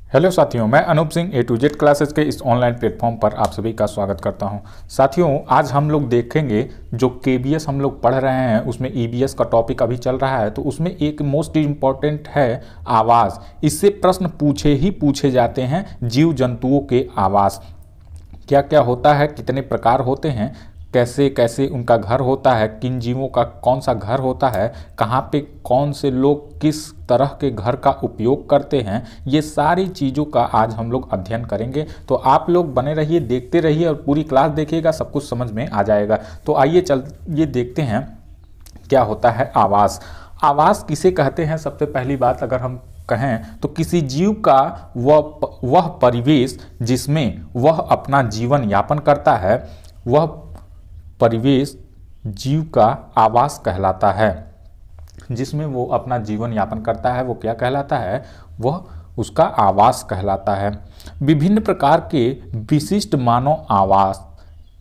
Hello साथियों, मैं अनूप सिंह ए to Z classes के इस ऑनलाइन प्लेटफॉर्म पर आप सभी का स्वागत करता हूं। साथियों, आज हम लोग देखेंगे जो केबीएस हम लोग पढ़ रहे हैं उसमें ईबीएस का टॉपिक अभी चल रहा है, तो उसमें एक मोस्ट इम्पॉर्टेंट है आवाज़। इससे प्रश्न पूछे जाते हैं जीव जंतुओं के आवाज़, क्या क्या होता है, कितने प्रकार होते हैं, कैसे कैसे उनका घर होता है, किन जीवों का कौन सा घर होता है, कहाँ पे कौन से लोग किस तरह के घर का उपयोग करते हैं, ये सारी चीज़ों का आज हम लोग अध्ययन करेंगे। तो आप लोग बने रहिए, देखते रहिए और पूरी क्लास देखिएगा, सब कुछ समझ में आ जाएगा। तो आइए ये देखते हैं क्या होता है आवाज़। आवाज़ किसे कहते हैं? सबसे पहली बात अगर हम कहें तो किसी जीव का वह परिवेश जिसमें वह अपना जीवन यापन करता है, वह परिवेश जीव का आवास कहलाता है। जिसमें वो अपना जीवन यापन करता है वो क्या कहलाता है? वह उसका आवास कहलाता है। विभिन्न प्रकार के विशिष्ट मानव आवास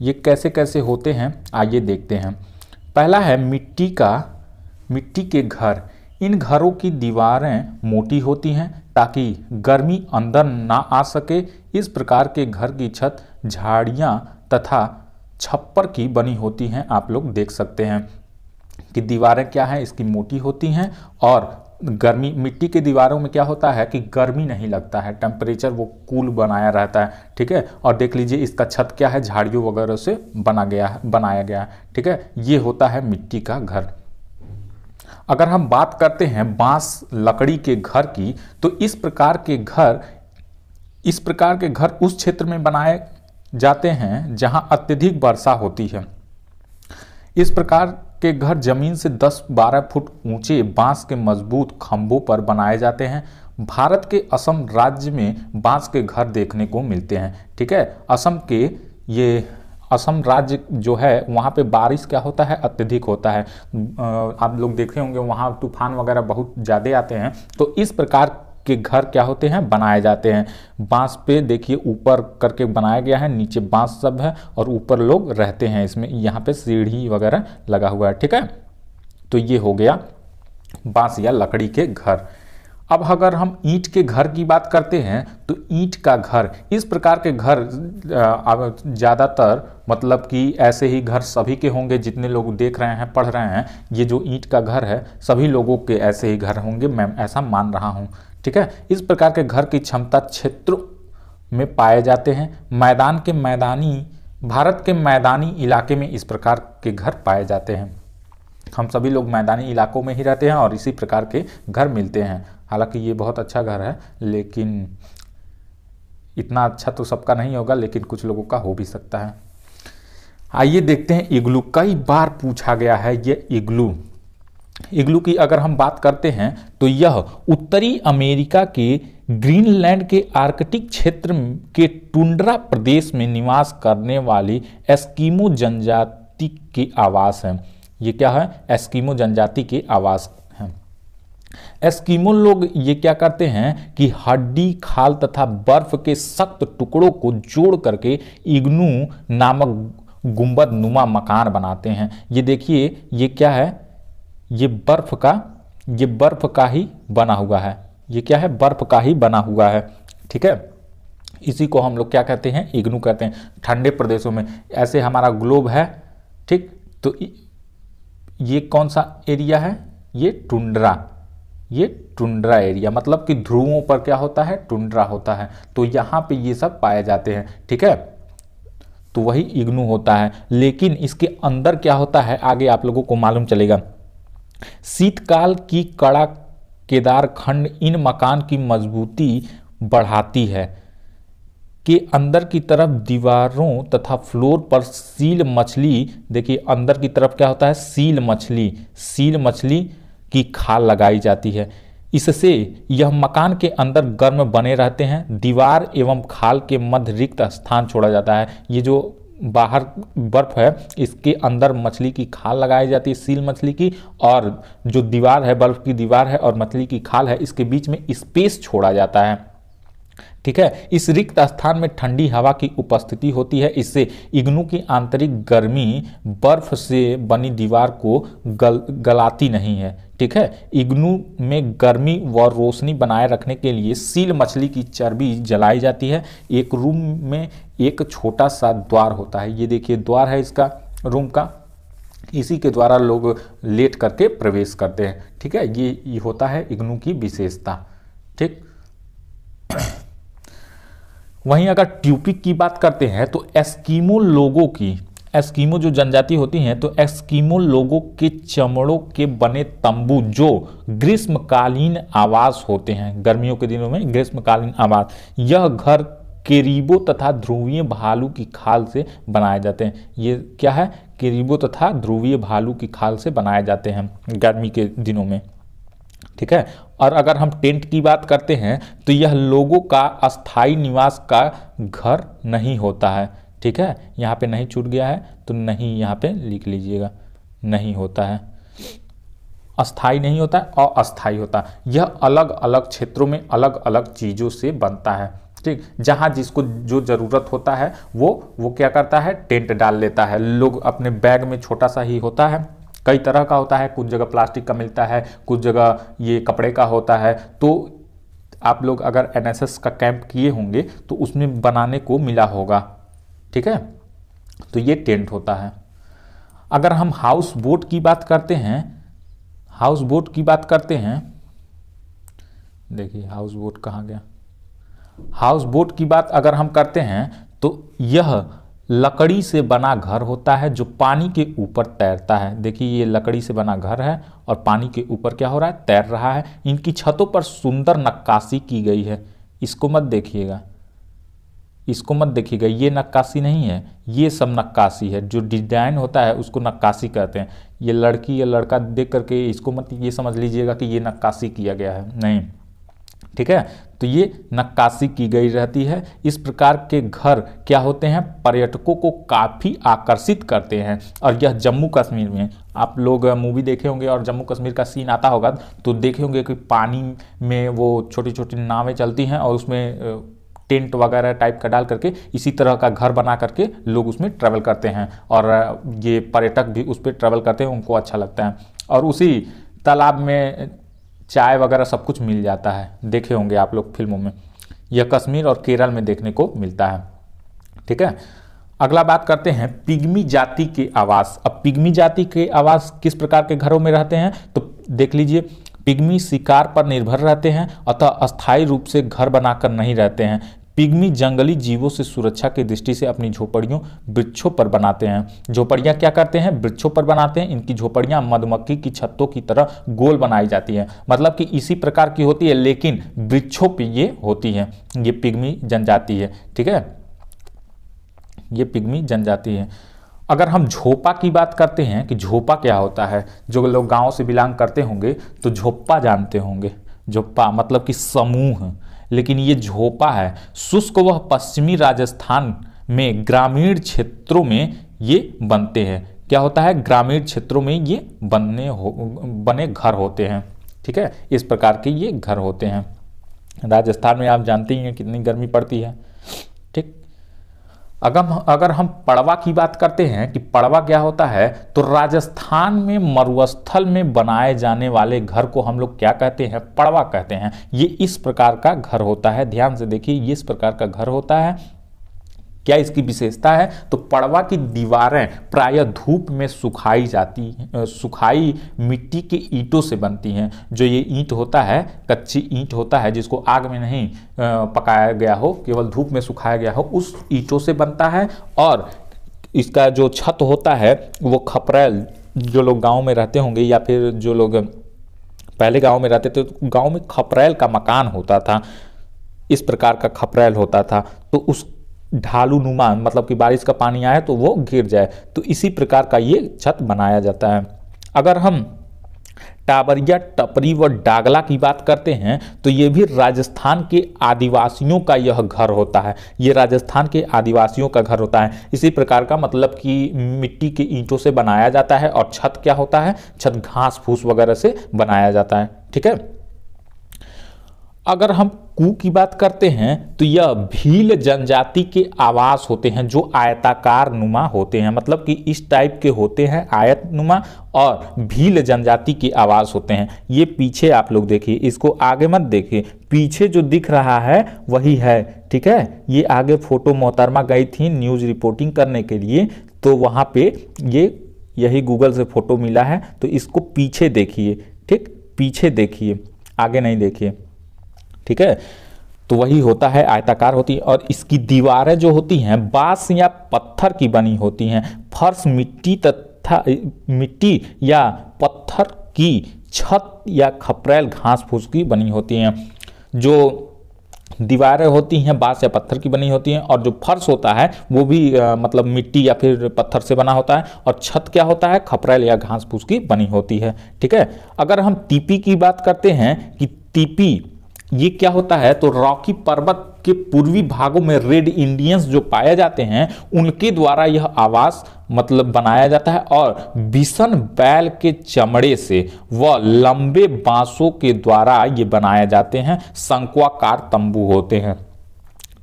ये कैसे कैसे होते हैं आइए देखते हैं। पहला है मिट्टी के घर। इन घरों की दीवारें मोटी होती हैं ताकि गर्मी अंदर ना आ सके। इस प्रकार के घर की छत झाड़ियाँ तथा छप्पर की बनी होती हैं। आप लोग देख सकते हैं कि दीवारें क्या हैं, इसकी मोटी होती हैं और गर्मी, मिट्टी की दीवारों में क्या होता है कि गर्मी नहीं लगता है, टेम्परेचर वो कूल बनाया रहता है। ठीक है, और देख लीजिए इसका छत क्या है, झाड़ियों वगैरह से बनाया गया है। ठीक है, ये होता है मिट्टी का घर। अगर हम बात करते हैं बांस लकड़ी के घर की, तो इस प्रकार के घर उस क्षेत्र में बनाए जाते हैं जहां अत्यधिक वर्षा होती है। इस प्रकार के घर जमीन से 10-12 फुट ऊंचे बांस के मजबूत खंभों पर बनाए जाते हैं। भारत के असम राज्य में बांस के घर देखने को मिलते हैं। ठीक है, असम राज्य जो है वहाँ पे बारिश क्या होता है, अत्यधिक होता है। आप लोग देखे होंगे वहाँ तूफान वगैरह बहुत ज़्यादा आते हैं। तो इस प्रकार के घर क्या होते हैं, बनाए जाते हैं। बांस पे देखिए ऊपर करके बनाया गया है, नीचे बांस सब है और ऊपर लोग रहते हैं इसमें। यहाँ पे सीढ़ी वगैरह लगा हुआ है। ठीक है, तो ये हो गया बांस या लकड़ी के घर। अब अगर हम ईंट के घर की बात करते हैं तो ईंट का घर, इस प्रकार के घर ज़्यादातर मतलब कि ऐसे ही घर सभी के होंगे जितने लोग देख रहे हैं, पढ़ रहे हैं। ये जो ईंट का घर है सभी लोगों के ऐसे ही घर होंगे, मैं ऐसा मान रहा हूँ। ठीक है, इस प्रकार के घर की क्षमता क्षेत्रों में पाए जाते हैं। भारत के मैदानी इलाके में इस प्रकार के घर पाए जाते हैं। हम सभी लोग मैदानी इलाकों में ही रहते हैं और इसी प्रकार के घर मिलते हैं। हालांकि ये बहुत अच्छा घर है, लेकिन इतना अच्छा तो सबका नहीं होगा, लेकिन कुछ लोगों का हो भी सकता है। आइए देखते हैं इग्लू। कई बार पूछा गया है ये इग्लू की अगर हम बात करते हैं तो यह उत्तरी अमेरिका के ग्रीनलैंड के आर्कटिक क्षेत्र के टुंड्रा प्रदेश में निवास करने वाली एस्किमो जनजाति के आवास है। ये क्या है? एस्किमो जनजाति के आवास हैं। एस्किमो लोग ये क्या करते हैं कि हड्डी, खाल तथा बर्फ के सख्त टुकड़ों को जोड़ करके इग्नू नामक गुंबद नुमा मकान बनाते हैं। ये देखिए ये क्या है, ये बर्फ का ही बना हुआ है। ये क्या है? बर्फ का ही बना हुआ है। ठीक है, इसी को हम लोग क्या कहते हैं? इग्नू कहते हैं। ठंडे प्रदेशों में ऐसे हमारा ग्लोब है। ठीक, तो ये कौन सा एरिया है? ये टुंड्रा एरिया, मतलब कि ध्रुवों पर क्या होता है? टुंड्रा होता है। तो यहाँ पे ये सब पाए जाते हैं। ठीक है, तो वही इग्नू होता है। लेकिन इसके अंदर क्या होता है आगे आप लोगों को मालूम चलेगा। शीतकाल की कड़ा केदार खंड इन मकान की मजबूती बढ़ाती है। के अंदर की तरफ दीवारों तथा फ्लोर पर सील मछली, देखिए अंदर की तरफ क्या होता है? सील मछली की खाल लगाई जाती है। इससे यह मकान के अंदर गर्म बने रहते हैं। दीवार एवं खाल के मध्य रिक्त स्थान छोड़ा जाता है। ये जो बाहर बर्फ है इसके अंदर मछली की खाल लगाई जाती है, सील मछली की, और जो दीवार है, बर्फ की दीवार है और मछली की खाल है, इसके बीच में स्पेस छोड़ा जाता है। ठीक है, इस रिक्त स्थान में ठंडी हवा की उपस्थिति होती है। इससे इग्नू की आंतरिक गर्मी बर्फ से बनी दीवार को गलाती नहीं है। ठीक है। इग्नू में गर्मी व रोशनी बनाए रखने के लिए सील मछली की चर्बी जलाई जाती है। एक रूम में एक छोटा सा द्वार होता है, ये देखिए द्वार है इसका रूम का, इसी के द्वारा लोग लेट करके प्रवेश करते हैं, ठीक है। ये होता है इग्नू की विशेषता, ठीक। वहीं अगर ट्यूपिक की बात करते हैं तो एस्किमो लोगों की, एस्किमो जो जनजाति होती हैं, तो एस्किमो लोगों के चमड़ों के बने तंबू जो ग्रीष्मकालीन आवास होते हैं, गर्मियों के दिनों में ग्रीष्मकालीन आवास, यह घर केरीबो तथा ध्रुवीय भालू की खाल से बनाए जाते हैं। ये क्या है, केरीबो तथा ध्रुवीय भालू की खाल से बनाए जाते हैं गर्मी के दिनों में, ठीक है। और अगर हम टेंट की बात करते हैं तो यह लोगों का अस्थाई निवास का घर नहीं होता है, ठीक है। यहाँ पे नहीं छूट गया है तो नहीं यहाँ पे लिख लीजिएगा, नहीं होता है, अस्थाई नहीं होता है और अस्थाई होता है। यह अलग अलग क्षेत्रों में अलग अलग चीज़ों से बनता है, ठीक। जहाँ जिसको जो ज़रूरत होता है वो क्या करता है, टेंट डाल लेता है। लोग अपने बैग में छोटा सा ही होता है, कई तरह का होता है, कुछ जगह प्लास्टिक का मिलता है, कुछ जगह ये कपड़े का होता है। तो आप लोग अगर एनएसएस का कैंप किए होंगे तो उसमें बनाने को मिला होगा, ठीक है। तो ये टेंट होता है। अगर हम हाउस बोट की बात करते हैं, हाउस बोट की बात करते हैं, देखिए हाउस बोट कहाँ गया, हाउस बोट की बात अगर हम करते हैं तो यह लकड़ी से बना घर होता है जो पानी के ऊपर तैरता है। देखिए ये लकड़ी से बना घर है और पानी के ऊपर क्या हो रहा है, तैर रहा है। इनकी छतों पर सुंदर नक्काशी की गई है, इसको मत देखिएगा, इसको मत देखिएगा, ये नक्काशी नहीं है, ये सब नक्काशी है। जो डिजाइन होता है उसको नक्काशी कहते हैं। ये लड़की या लड़का देख करके इसको मत ये समझ लीजिएगा कि ये नक्काशी किया गया है, नहीं, ठीक है। तो ये नक्काशी की गई रहती है। इस प्रकार के घर क्या होते हैं, पर्यटकों को काफ़ी आकर्षित करते हैं। और यह जम्मू कश्मीर में, आप लोग मूवी देखे होंगे और जम्मू कश्मीर का सीन आता होगा तो देखे होंगे कि पानी में वो छोटी छोटी नावें चलती हैं और उसमें टेंट वगैरह टाइप का डाल करके इसी तरह का घर बना करके लोग उसमें ट्रैवल करते हैं और ये पर्यटक भी उस पर ट्रैवल करते हैं, उनको अच्छा लगता है। और उसी तालाब में चाय वगैरह सब कुछ मिल जाता है, देखे होंगे आप लोग फिल्मों में। यह कश्मीर और केरल में देखने को मिलता है, ठीक है। अगला बात करते हैं पिग्मी जाति के आवास। अब पिग्मी जाति के आवास किस प्रकार के घरों में रहते हैं तो देख लीजिए, पिग्मी शिकार पर निर्भर रहते हैं, अतः अस्थायी रूप से घर बनाकर नहीं रहते हैं। पिग्मी जंगली जीवों से सुरक्षा की दृष्टि से अपनी झोपड़ियों वृक्षों पर बनाते हैं। झोपड़ियाँ क्या करते हैं, वृक्षों पर बनाते हैं। इनकी झोपड़ियाँ मधुमक्खी की छत्तों की तरह गोल बनाई जाती हैं, मतलब कि इसी प्रकार की होती है लेकिन वृक्षों पे ये होती है। ये पिग्मी जनजाति है, ठीक है, ये पिग्मी जनजाति है। अगर हम झोपा की बात करते हैं कि झोपा क्या होता है, जो लोग गाँव से बिलोंग करते होंगे तो झोपा जानते होंगे। झोपा मतलब कि समूह, लेकिन ये झोपा है। शुष्क व पश्चिमी राजस्थान में ग्रामीण क्षेत्रों में ये बनते हैं। क्या होता है, ग्रामीण क्षेत्रों में ये बने घर होते हैं, ठीक है। इस प्रकार के ये घर होते हैं। राजस्थान में आप जानते ही हैं कितनी गर्मी पड़ती है, ठीक। अगर हम पड़वा की बात करते हैं कि पड़वा क्या होता है, तो राजस्थान में मरुस्थल में बनाए जाने वाले घर को हम लोग क्या कहते हैं, पड़वा कहते हैं। ये इस प्रकार का घर होता है, ध्यान से देखिए, ये इस प्रकार का घर होता है। क्या इसकी विशेषता है, तो पड़वा की दीवारें प्रायः धूप में सुखाई मिट्टी के ईंटों से बनती हैं। जो ये ईंट होता है, कच्ची ईंट होता है जिसको आग में नहीं पकाया गया हो, केवल धूप में सुखाया गया हो, उस ईंटों से बनता है। और इसका जो छत होता है वो खपरेल, जो लोग गाँव में रहते होंगे या फिर जो लोग पहले गाँव में रहते थे तो गाँव में खपरेल का मकान होता था, इस प्रकार का खपरेल होता था। तो उस ढालू नुमा, मतलब कि बारिश का पानी आए तो वो गिर जाए, तो इसी प्रकार का ये छत बनाया जाता है। अगर हम टाबरिया, टपरी व डागला की बात करते हैं तो ये भी राजस्थान के आदिवासियों का यह घर होता है। ये राजस्थान के आदिवासियों का घर होता है। इसी प्रकार का, मतलब कि मिट्टी के ईंटों से बनाया जाता है और छत क्या होता है, छत घास फूस वगैरह से बनाया जाता है, ठीक है। अगर हम कू की बात करते हैं तो यह भील जनजाति के आवास होते हैं जो आयताकार नुमा होते हैं, मतलब कि इस टाइप के होते हैं आयत नुमा, और भील जनजाति के आवास होते हैं। ये पीछे आप लोग देखिए, इसको आगे मत देखिए, पीछे जो दिख रहा है वही है, ठीक है। ये आगे फोटो मोहतरमा गई थी न्यूज़ रिपोर्टिंग करने के लिए, तो वहाँ पे यही गूगल से फोटो मिला है, तो इसको पीछे देखिए, ठीक, पीछे देखिए, आगे नहीं देखिए, ठीक है। तो वही होता है, आयताकार होती है, और इसकी दीवारें जो होती हैं बांस या पत्थर की बनी होती हैं। फर्श मिट्टी या पत्थर की छत या खपरेल घास फूस की बनी होती हैं। जो दीवारें होती हैं बांस या पत्थर की बनी होती हैं, और जो फर्श होता है वो भी मतलब मिट्टी या फिर पत्थर से बना होता है, और छत क्या होता है, खपरेल या घास फूस की बनी होती है, ठीक है। अगर हम टीपी की बात करते हैं कि टीपी ये क्या होता है, तो रॉकी पर्वत के पूर्वी भागों में रेड इंडियंस जो पाए जाते हैं उनके द्वारा यह आवास मतलब बनाया जाता है, और बिसन बैल के चमड़े से व लंबे बांसों के द्वारा ये बनाए जाते हैं। शंक्वाकार तंबू होते हैं,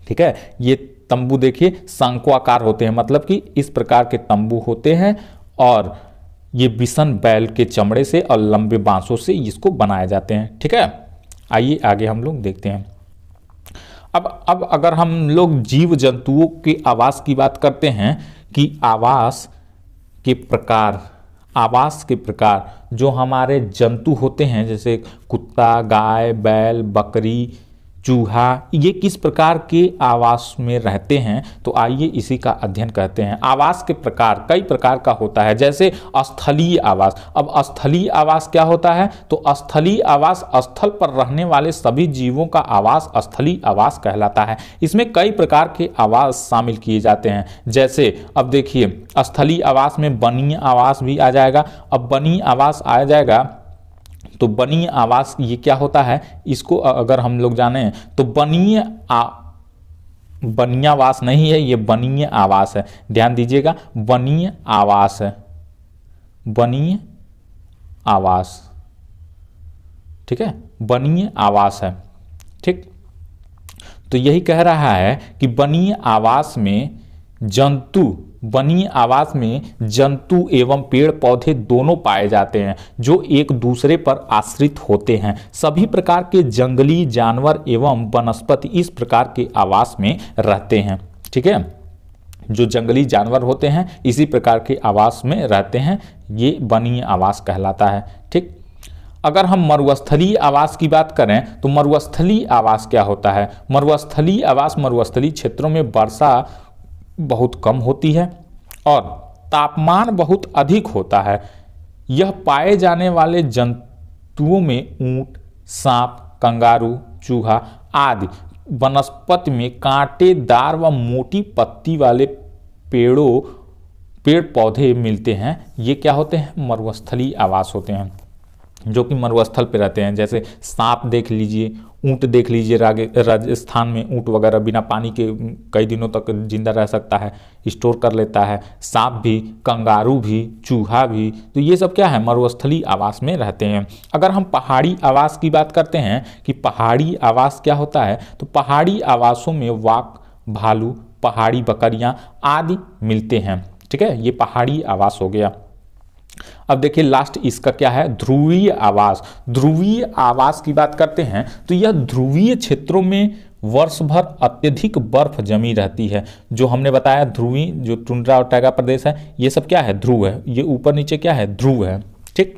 ठीक है। ये तंबू देखिए शंक्वाकार होते हैं, मतलब कि इस प्रकार के तंबू होते हैं, और ये बिसन बैल के चमड़े से और लंबे बांसों से इसको बनाए जाते हैं, ठीक है। आइए आगे हम लोग देखते हैं। अब अगर हम लोग जीव जंतुओं के आवास की बात करते हैं कि आवास के प्रकार जो हमारे जंतु होते हैं, जैसे कुत्ता, गाय, बैल, बकरी, चूहा, ये किस प्रकार के आवास में रहते हैं, तो आइए इसी का अध्ययन करते हैं। आवास के प्रकार कई प्रकार का होता है, जैसे स्थलीय आवास। अब स्थलीय आवास क्या होता है, तो स्थलीय आवास स्थल पर रहने वाले सभी जीवों का आवास स्थलीय आवास कहलाता है। इसमें कई प्रकार के आवास शामिल किए जाते हैं, जैसे अब देखिए स्थलीय आवास में वनीय आवास भी आ जाएगा। अब वनीय आवास आ जाएगा तो वनीय आवास ये क्या होता है, इसको अगर हम लोग जाने तो वनीयावास नहीं है, ये वनीय आवास है, ध्यान दीजिएगा, वनीय आवास है, वनीय आवास, ठीक है, वनीय आवास है, ठीक। तो यही कह रहा है कि वनीय आवास में जंतु एवं पेड़ पौधे दोनों पाए जाते हैं जो एक दूसरे पर आश्रित होते हैं। सभी प्रकार के जंगली जानवर एवं वनस्पति इस प्रकार के आवास में रहते हैं, ठीक है। जो जंगली जानवर होते हैं इसी प्रकार के आवास में रहते हैं, ये वनीय आवास कहलाता है, ठीक। अगर हम मरुस्थलीय आवास की बात करें तो मरुस्थलीय आवास क्या होता है, मरुस्थलीय आवास मरुस्थलीय क्षेत्रों में वर्षा बहुत कम होती है और तापमान बहुत अधिक होता है। यह पाए जाने वाले जंतुओं में ऊंट, सांप, कंगारू, चूहा आदि वनस्पति में कांटेदार व मोटी पत्ती वाले पेड़ पौधे मिलते हैं। ये क्या होते हैं, मरुस्थलीय आवास होते हैं, जो कि मरुस्थल पे रहते हैं। जैसे सांप देख लीजिए, ऊंट देख लीजिए, राजस्थान में ऊंट वगैरह बिना पानी के कई दिनों तक जिंदा रह सकता है, स्टोर कर लेता है। सांप भी, कंगारू भी, चूहा भी, तो ये सब क्या है, मरुस्थलीय आवास में रहते हैं। अगर हम पहाड़ी आवास की बात करते हैं कि पहाड़ी आवास क्या होता है, तो पहाड़ी आवासों में वाघ, भालू, पहाड़ी बकरियां आदि मिलते हैं, ठीक है। ये पहाड़ी आवास हो गया। अब देखिए लास्ट इसका क्या है, ध्रुवीय आवास। ध्रुवीय आवास की बात करते हैं तो यह ध्रुवीय क्षेत्रों में वर्ष भर अत्यधिक बर्फ जमी रहती है। जो हमने बताया ध्रुवीय, जो टुंड्रा और टैगा प्रदेश है, ये सब क्या है, ध्रुव है, ये ऊपर नीचे क्या है, ध्रुव है, ठीक।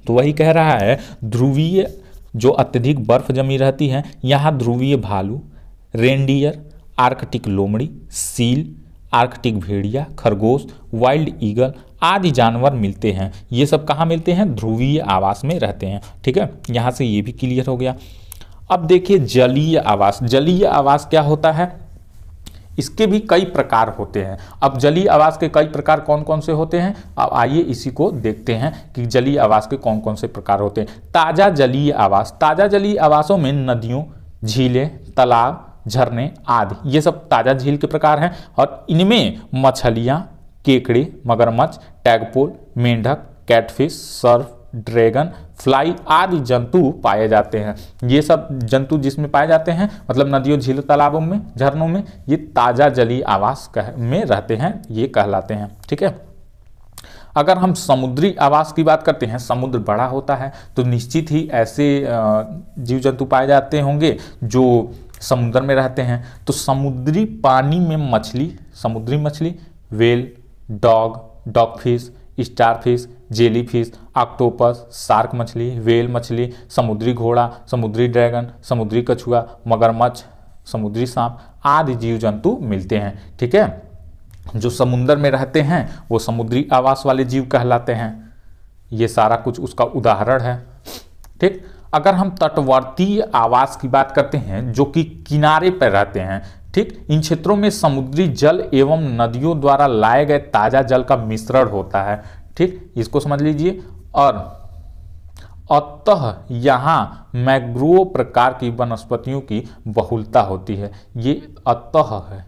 तो वही कह रहा है ध्रुवीय जो अत्यधिक बर्फ जमी रहती है, यहाँ ध्रुवीय भालू, रेनडियर, आर्कटिक लोमड़ी, सील, आर्कटिक भेड़िया, खरगोश, वाइल्ड ईगल आदि जानवर मिलते हैं। ये सब कहाँ मिलते हैं, ध्रुवीय आवास में रहते हैं, ठीक है। यहाँ से ये भी क्लियर हो गया। अब देखिए जलीय आवास। जलीय आवास क्या होता है, इसके भी कई प्रकार होते हैं। अब जलीय आवास के कई प्रकार कौन कौन से होते हैं, अब आइए इसी को देखते हैं कि जलीय आवास के कौन कौन से प्रकार होते हैं। ताजा जलीय आवास। ताजा जलीय आवासों में नदियों, झीलें, तालाब, झरने आदि ये सब ताजा झील के प्रकार हैं, और इनमें मछलियाँ, केकड़े, मगरमच्छ, टैगपोल, मेंढक, कैटफिश, सर्फ, ड्रैगन, फ्लाई आदि जंतु पाए जाते हैं। ये सब जंतु जिसमें पाए जाते हैं मतलब नदियों, झीलों, तालाबों में, झरनों में, ये ताजा जलीय आवास में रहते हैं, ये कहलाते हैं। ठीक है, अगर हम समुद्री आवास की बात करते हैं, समुद्र बड़ा होता है तो निश्चित ही ऐसे जीव जंतु पाए जाते होंगे जो समुद्र में रहते हैं। तो समुद्री पानी में मछली, समुद्री मछली, whale, dog fish, star fish, jelly fish, octopus, shark मछली, व्हेल मछली, समुद्री घोड़ा, समुद्री ड्रैगन, समुद्री कछुआ, मगरमच्छ, समुद्री सांप आदि जीव जंतु मिलते हैं। ठीक है, जो समुद्र में रहते हैं वो समुद्री आवास वाले जीव कहलाते हैं। ये सारा कुछ उसका उदाहरण है। ठीक, अगर हम तटवर्ती आवास की बात करते हैं जो कि किनारे पर रहते हैं, ठीक, इन क्षेत्रों में समुद्री जल एवं नदियों द्वारा लाए गए ताजा जल का मिश्रण होता है। ठीक, इसको समझ लीजिए। और अतः यहाँ मैंग्रोव प्रकार की वनस्पतियों की बहुलता होती है। ये अतः है,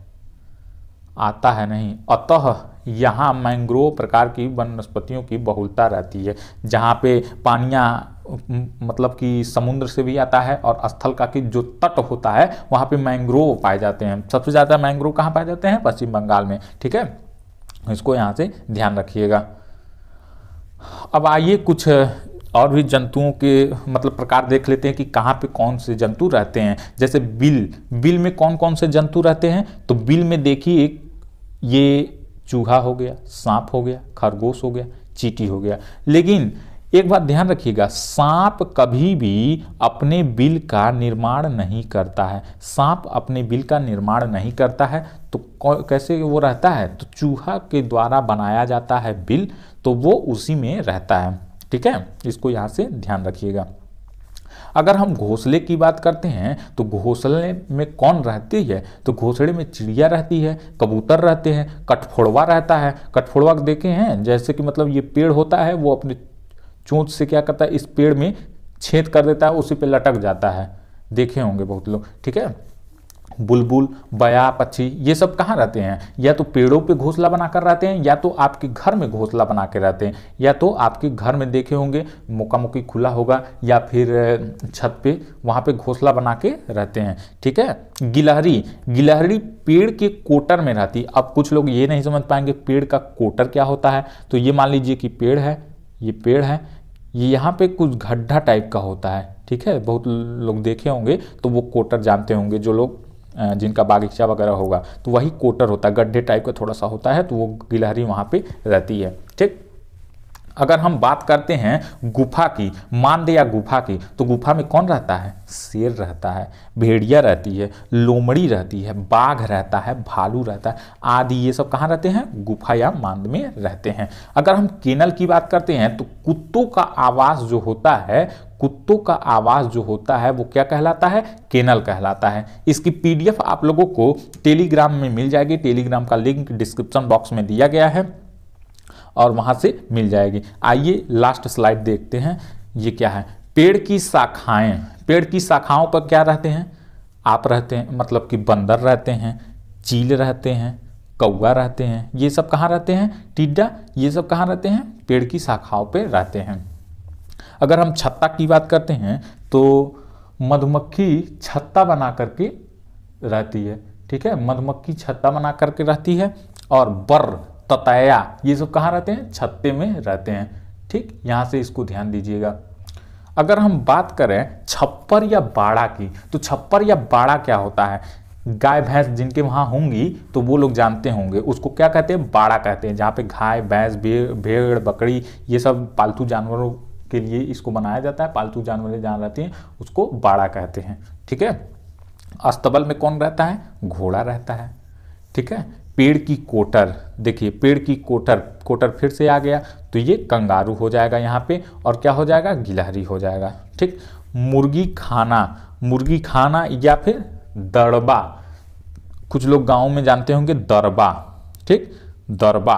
आता है नहीं, अतः यहाँ मैंग्रोव प्रकार की वनस्पतियों की बहुलता रहती है। जहाँ पे पानियाँ मतलब कि समुद्र से भी आता है और स्थल का कि जो तट होता है वहाँ पे मैंग्रोव पाए जाते हैं। सबसे ज़्यादा मैंग्रोव कहाँ पाए जाते हैं? पश्चिम बंगाल में। ठीक है, इसको यहाँ से ध्यान रखिएगा। अब आइए कुछ और भी जंतुओं के मतलब प्रकार देख लेते हैं कि कहाँ पे कौन से जंतु रहते हैं। जैसे बिल में कौन कौन से जंतु रहते हैं? तो बिल में देखिए, ये चूहा हो गया, सांप हो गया, खरगोश हो गया, चींटी हो गया। लेकिन एक बात ध्यान रखिएगा, सांप कभी भी अपने बिल का निर्माण नहीं करता है। सांप अपने बिल का निर्माण नहीं करता है तो कैसे वो रहता है? तो चूहा के द्वारा बनाया जाता है बिल, तो वो उसी में रहता है। ठीक है, इसको यहाँ से ध्यान रखिएगा। अगर हम घोंसले की बात करते हैं तो घोंसले में कौन रहती है? तो घोंसले में चिड़िया रहती है, कबूतर रहते हैं, कठफोड़वा रहता है। कठफोड़वा देखे हैं? जैसे कि मतलब ये पेड़ होता है, वो अपने चोंच से क्या करता है, इस पेड़ में छेद कर देता है, उसी पे लटक जाता है। देखे होंगे बहुत लोग। ठीक है, बुलबुल, बया पक्षी, ये सब कहाँ रहते हैं? या तो पेड़ों पे घोंसला बनाकर रहते हैं, या तो आपके घर में घोंसला बना के रहते हैं, या तो आपके घर में देखे होंगे मुक्कामुक्की खुला होगा, या फिर छत पे वहाँ पे घोंसला बना के रहते हैं। ठीक है, गिलहरी पेड़ के कोटर में रहती है। अब कुछ लोग ये नहीं समझ पाएंगे पेड़ का कोटर क्या होता है। तो ये मान लीजिए कि पेड़ है, ये पेड़ है, ये यहाँ पे कुछ गड्ढा टाइप का होता है। ठीक है, बहुत लोग देखे होंगे तो वो कोटर जानते होंगे, जो लोग जिनका बागीचा वगैरह होगा तो वही कोटर होता है, गड्ढे टाइप का थोड़ा सा होता है, तो वो गिलहरी वहाँ पे रहती है। ठीक, अगर हम बात करते हैं गुफा की, मानदेय या गुफा की, तो गुफा में कौन रहता है? शेर रहता है, भेड़िया रहती है, लोमड़ी रहती है, बाघ रहता है, भालू रहता है आदि। ये सब कहाँ रहते हैं? गुफा या मांद में रहते हैं। अगर हम केनल की बात करते हैं तो कुत्तों का आवास जो होता है, कुत्तों का आवास जो होता है वो क्या कहलाता है? केनल कहलाता है। इसकी पीडीएफ आप लोगों को टेलीग्राम में मिल जाएगी। टेलीग्राम का लिंक डिस्क्रिप्शन बॉक्स में दिया गया है और वहां से मिल जाएगी। आइए लास्ट स्लाइड देखते हैं, ये क्या है? पेड़ की शाखाएं। पेड़ की शाखाओं पर क्या रहते हैं? आप रहते हैं, मतलब कि बंदर रहते हैं, चील रहते हैं, कौवा रहते हैं। ये सब कहाँ रहते हैं? टिड्डा, ये सब कहाँ रहते हैं? पेड़ की शाखाओं पे रहते हैं। अगर हम छत्ता की बात करते हैं तो मधुमक्खी छत्ता बना करके रहती है। ठीक है, मधुमक्खी छत्ता बना करके रहती है। और बर्र, ततैया, ये सब कहाँ रहते हैं? छत्ते में रहते हैं। ठीक, यहाँ से इसको ध्यान दीजिएगा। अगर हम बात करें छप्पर या बाड़ा की, तो छप्पर या बाड़ा क्या होता है? गाय भैंस जिनके वहाँ होंगी तो वो लोग जानते होंगे, उसको क्या कहते हैं? बाड़ा कहते हैं। जहाँ पे गाय भैंस भेड़ बकरी ये सब पालतू जानवरों के लिए इसको बनाया जाता है, पालतू जानवर जहाँ रहती हैं उसको बाड़ा कहते हैं। ठीक है, अस्तबल में कौन रहता है? घोड़ा रहता है। ठीक है, पेड़ की कोटर, देखिए पेड़ की कोटर फिर से आ गया तो ये कंगारू हो जाएगा यहाँ पे, और क्या हो जाएगा? गिलहरी हो जाएगा। ठीक, मुर्गी खाना या फिर दड़बा, कुछ लोग गांव में जानते होंगे दरबा। ठीक, दरबा,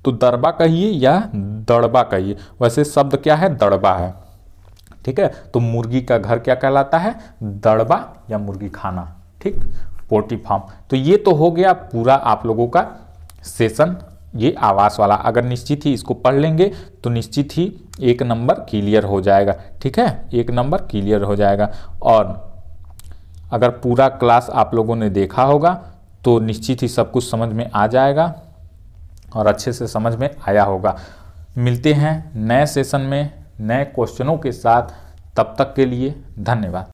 तो दरबा कहिए या दड़बा कहिए, वैसे शब्द क्या है? दड़बा है। ठीक है, तो मुर्गी का घर क्या कहलाता है? दड़बा या मुर्गी खाना। ठीक, पोल्ट्री फार्म। तो ये तो हो गया पूरा आप लोगों का सेशन ये आवास वाला, अगर निश्चित ही इसको पढ़ लेंगे तो निश्चित ही 1 नंबर क्लियर हो जाएगा। ठीक है, 1 नंबर क्लियर हो जाएगा। और अगर पूरा क्लास आप लोगों ने देखा होगा तो निश्चित ही सब कुछ समझ में आ जाएगा और अच्छे से समझ में आया होगा। मिलते हैं नए सेशन में नए क्वेश्चनों के साथ, तब तक के लिए धन्यवाद।